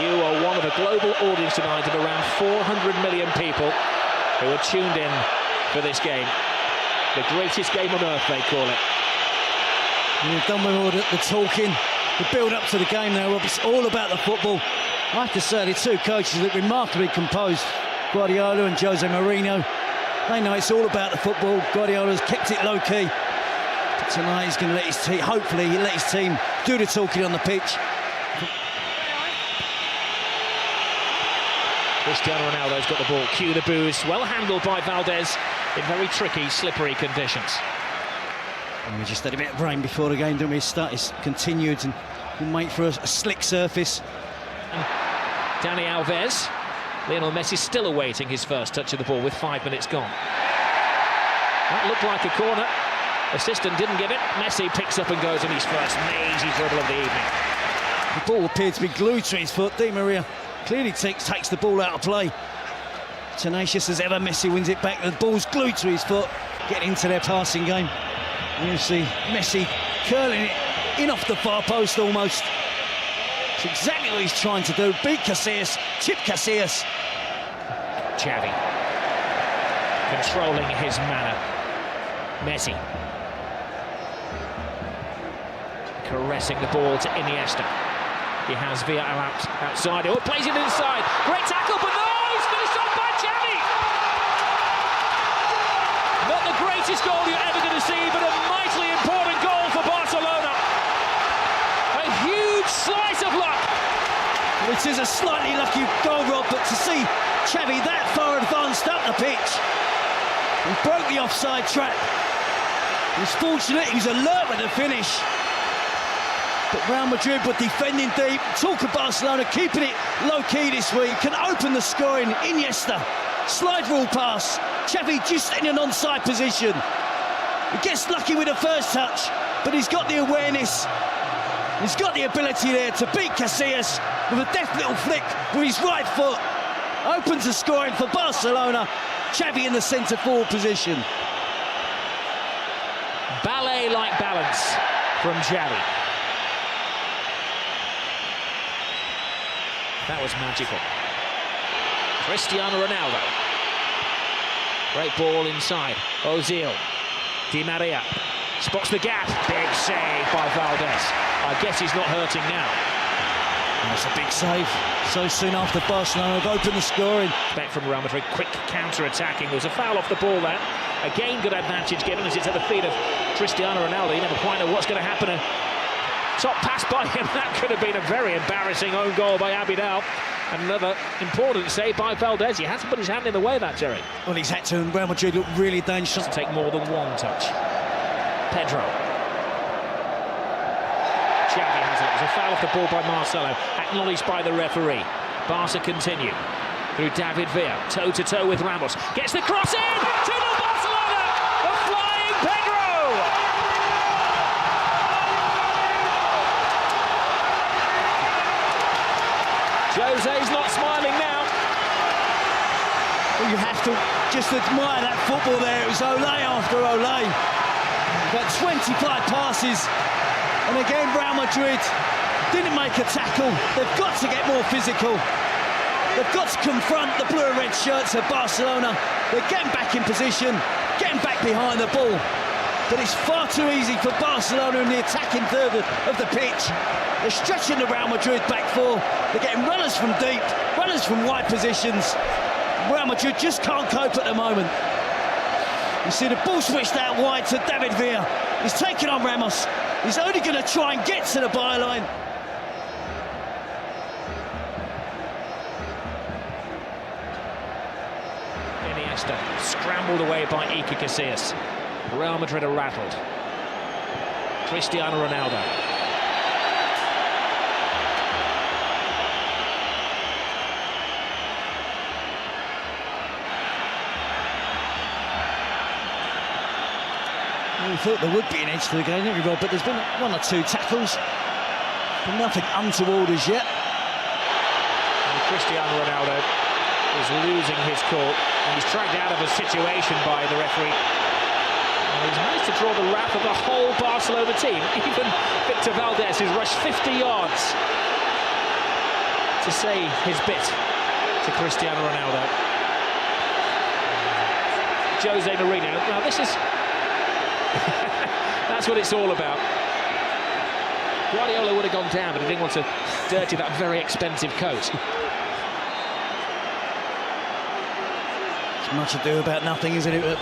You are one of a global audience tonight of around 400 million people who are tuned in for this game. The greatest game on earth, they call it. You've done with all the talking, the build-up to the game now, Rob. It's all about the football. I have to say, the two coaches look remarkably composed, Guardiola and Jose Mourinho. They know it's all about the football. Guardiola's kept it low-key. But tonight he's going to let his team, hopefully, he let his team do the talking on the pitch. Cristiano Ronaldo's got the ball. Cue the boos. Well handled by Valdez in very tricky, slippery conditions. And we just had a bit of rain before the game, didn't we? It's continued and we'll make for a slick surface. And Dani Alves. Lionel Messi still awaiting his first touch of the ball with 5 minutes gone. That looked like a corner. Assistant didn't give it. Messi picks up and goes in his first mazy dribble of the evening. The ball appeared to be glued to his foot. Di Maria clearly takes the ball out of play. Tenacious as ever, Messi wins it back. The ball's glued to his foot. Getting into their passing game. And you see Messi curling it in off the far post almost. It's exactly what he's trying to do. Beat Casillas, chip Casillas. Xavi controlling his manner. Messi caressing the ball to Iniesta. He has Villarreal outside. Oh, plays it inside. Great tackle, but no, it's finished off by Xavi. Not the greatest goal you're ever going to see, but a mightily important goal for Barcelona. A huge slice of luck. It is a slightly lucky goal, Rob, but to see Xavi that far advanced up the pitch, he broke the offside trap. He was fortunate, he was alert with the finish. But Real Madrid were defending deep. Talk of Barcelona keeping it low-key this week. Can open the scoring. Iniesta, slide rule pass. Xavi just in an onside position. He gets lucky with the first touch, but he's got the awareness. He's got the ability there to beat Casillas with a deft little flick with his right foot. Opens the scoring for Barcelona. Xavi in the centre-forward position. Ballet-like balance from Xavi. That was magical. Cristiano Ronaldo. Great ball inside. Ozil. Di Maria spots the gap. Big save by Valdez. I guess he's not hurting now. That's a big save. So soon after Barcelona have opened the scoring. Back from Real Madrid, quick counter-attacking. There was a foul off the ball there. Again, good advantage given as it's at the feet of Cristiano Ronaldo. You never quite know what's going to happen. A top pass by him. That could have been a very embarrassing own goal by Abidal. And another important save by Valdez. He had to put his hand in the way of that, Jerry. Well, he's had to, and Real Madrid look really dangerous. Doesn't take more than one touch. Pedro. Xavi has it. There's a foul off the ball by Marcelo, acknowledged by the referee. Barca continue through David Villa, toe-to-toe with Ramos. Gets the cross in! 2-0 Barcelona! The flying Pedro! Jose's not smiling now. Well, you have to just admire that football there. It was Olé after Olé. About 25 passes. And again, Real Madrid didn't make a tackle. They've got to get more physical. They've got to confront the blue and red shirts of Barcelona. They're getting back in position, getting back behind the ball. But it's far too easy for Barcelona in the attacking third of the pitch. They're stretching the Real Madrid back four. They're getting runners from deep, runners from wide positions. Real Madrid just can't cope at the moment. You see the ball switched out wide to David Villa. He's taking on Ramos. He's only going to try and get to the byline. Iniesta scrambled away by Iker Casillas. Real Madrid are rattled. Cristiano Ronaldo. We thought there would be an edge to the game, didn't we, Rob? But there's been one or two tackles, but nothing untoward as yet. And Cristiano Ronaldo is losing his cool, and he's dragged out of a situation by the referee. And he's managed to draw the wrath of the whole Barcelona team. Even Victor Valdez, who's rushed 50 yards to say his bit to Cristiano Ronaldo. Jose Mourinho. Now this is... that's what it's all about. Guardiola would have gone down, but he didn't want to dirty that very expensive coat. It's much ado about nothing, isn't it?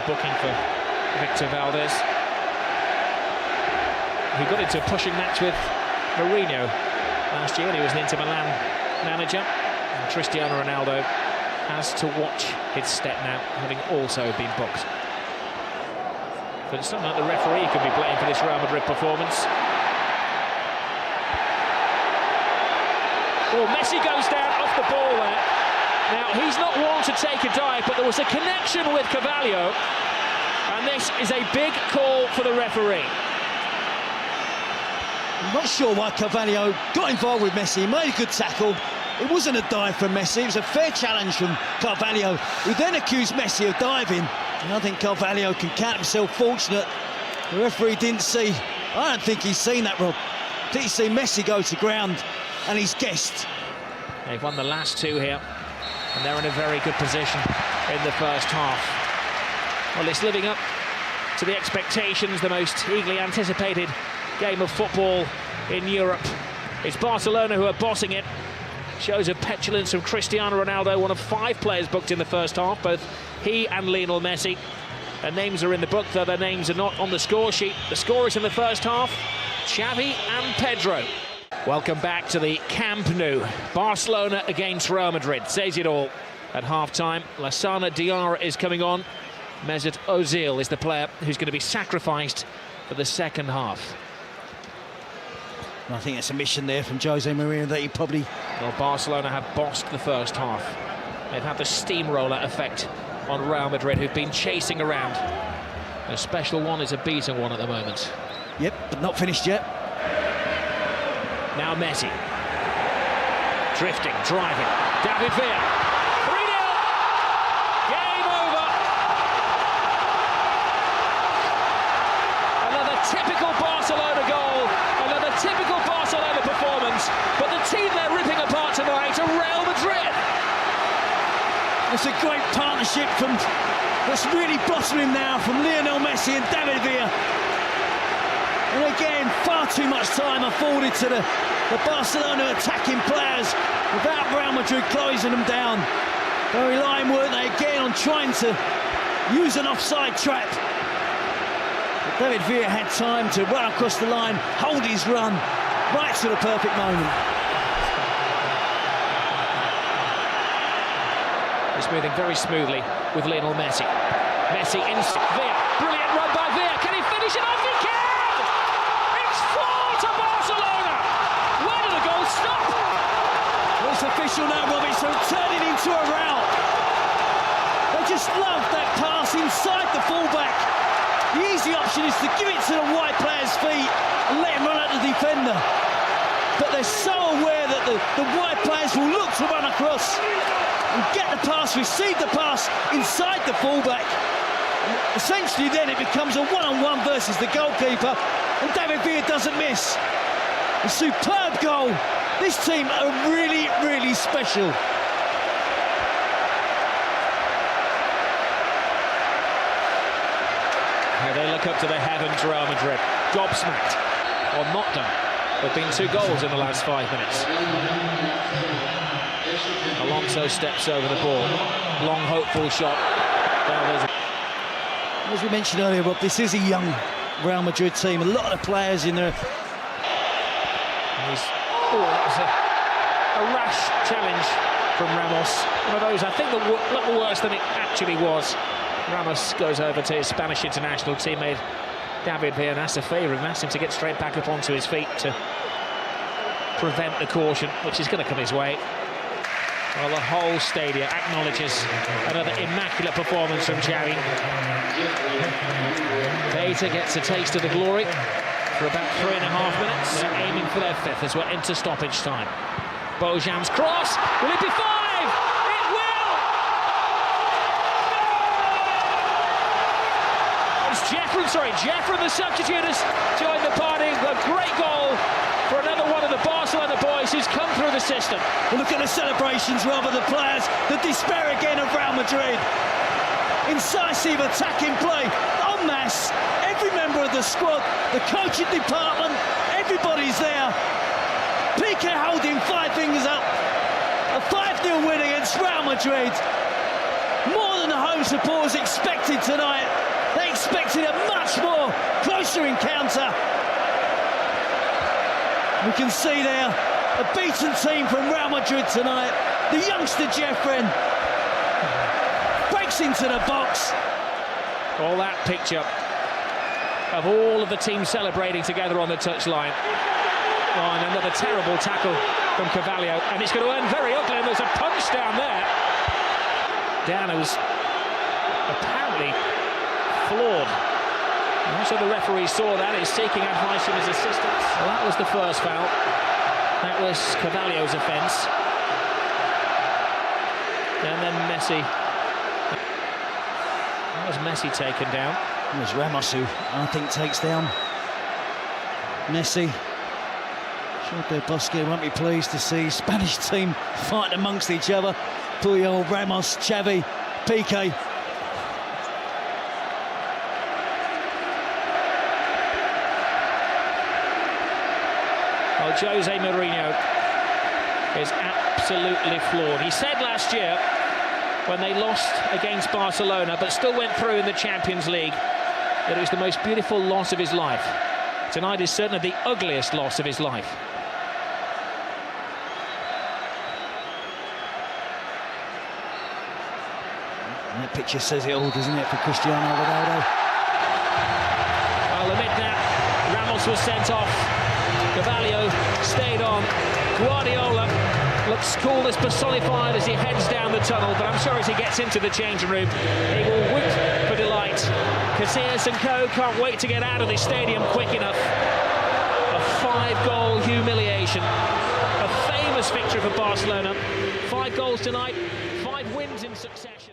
Booking for Victor Valdez, who got into a pushing match with Mourinho last year when he was an Inter Milan manager. And Cristiano Ronaldo has to watch his step now, having also been booked. But it's not like the referee could be blamed for this Real Madrid performance. Oh, Messi goes down off the ball there. Now, he's not one to take a dive, but there was a connection with Carvalho, and this is a big call for the referee. I'm not sure why Carvalho got involved with Messi. He made a good tackle. It wasn't a dive from Messi, it was a fair challenge from Carvalho, who then accused Messi of diving. And I think Carvalho can count himself fortunate. The referee didn't see. I don't think he's seen that, Rob. I think he's seen Messi go to ground, and he's guessed. They've won the last two here, and they're in a very good position in the first half. Well, it's living up to the expectations, the most eagerly anticipated game of football in Europe. It's Barcelona who are bossing it. Shows of petulance from Cristiano Ronaldo, one of 5 players booked in the first half, both he and Lionel Messi. Their names are in the book, though their names are not on the score sheet. The scorers in the first half, Xavi and Pedro. Welcome back to the Camp Nou. Barcelona against Real Madrid. Says it all at half-time. Lassana Diarra is coming on. Mesut Ozil is the player who's going to be sacrificed for the second half. I think it's a mission there from Jose Mourinho that he probably... Well, Barcelona have bossed the first half. They've had the steamroller effect on Real Madrid, who've been chasing around. A special one is a beating one at the moment. Yep, but not finished yet. Now Messi. Drifting, driving. David Villa. 3-0. Game over. Another typical Barcelona goal. Another typical Barcelona performance. But the team they're ripping apart tonight are Real Madrid. It's a great partnership that's really blossoming now from Lionel Messi and David Villa. And again, far too much time afforded to the Barcelona attacking players without Real Madrid closing them down. They're relying, weren't they, again on trying to use an offside trap. But David Villa had time to run across the line, hold his run, right to the perfect moment. It's moving very smoothly with Lionel Messi. Messi inside Villa. Brilliant run by Villa. Can he finish it off? He can! It's 4 to Barcelona! Where did the goal stop? Well, it's official now, Robbie, so turning into a rout. They just love that pass inside the fullback. The easy option is to give it to the wide player's feet and let him run at the defender. But they're so aware that the wide players will look to run across and get the pass, receive the pass inside the fullback. Essentially then it becomes a one-on-one versus the goalkeeper, and David Villa doesn't miss. A superb goal. This team are really, really special. Now they look up to the heavens, Real Madrid. Gobsmacked, or not done. There have been 2 goals in the last 5 minutes. Alonso steps over the ball. Long, hopeful shot. As we mentioned earlier, Rob, this is a young Real Madrid team. A lot of players in there. That was a rash challenge from Ramos. One of those, I think, a little worse than it actually was. Ramos goes over to his Spanish international teammate David Villa and asks a favour and asks him to get straight back up onto his feet to prevent the caution, which is going to come his way. Well, the whole stadium acknowledges another immaculate performance from Xavi. Beta gets a taste of the glory for about 3.5 minutes, aiming for their 5th as we're into stoppage time. Bojan's cross, will it be 5? It will! Jeffrey, the substitute, has joined the party. A great goal for another one of the Barcelona boys who's come through the system. Well, look at the celebrations, rather, the players, the despair again of Real Madrid. Incisive attacking play, en masse. Every member of the squad, the coaching department, everybody's there. Piqué holding 5 fingers up. A 5-0 win against Real Madrid. More than the home supporters expected tonight. They expected a much more closer encounter. We can see there a beaten team from Real Madrid tonight. The youngster Jeffrey breaks into the box. All that picture of all of the team celebrating together on the touchline. Oh, and another terrible tackle from Carvalho, and it's going to end very ugly, and there's a punch down there. Dano's apparently floored. So the referee saw that, he's seeking advice from his assistants. Well, that was the first foul. That was Carvalho's offence. And then Messi. That was Messi taken down. It was Ramos who, I think, takes down Messi. Sure, Del Bosque won't be pleased to see Spanish team fighting amongst each other. Puyol, Ramos, Xavi, Piqué. Well, Jose Mourinho is absolutely floored. He said last year, when they lost against Barcelona, but still went through in the Champions League, that it was the most beautiful loss of his life. Tonight is certainly the ugliest loss of his life. And that picture says it all, doesn't it, for Cristiano Ronaldo? Well, amid that, Ramos was sent off. Carvalho stayed on. Guardiola looks cool as personified as he heads down the tunnel, but I'm sure as he gets into the changing room, he will whoop for delight. Casillas and co can't wait to get out of the stadium quick enough. A 5-goal humiliation. A famous victory for Barcelona. 5 goals tonight, 5 wins in succession.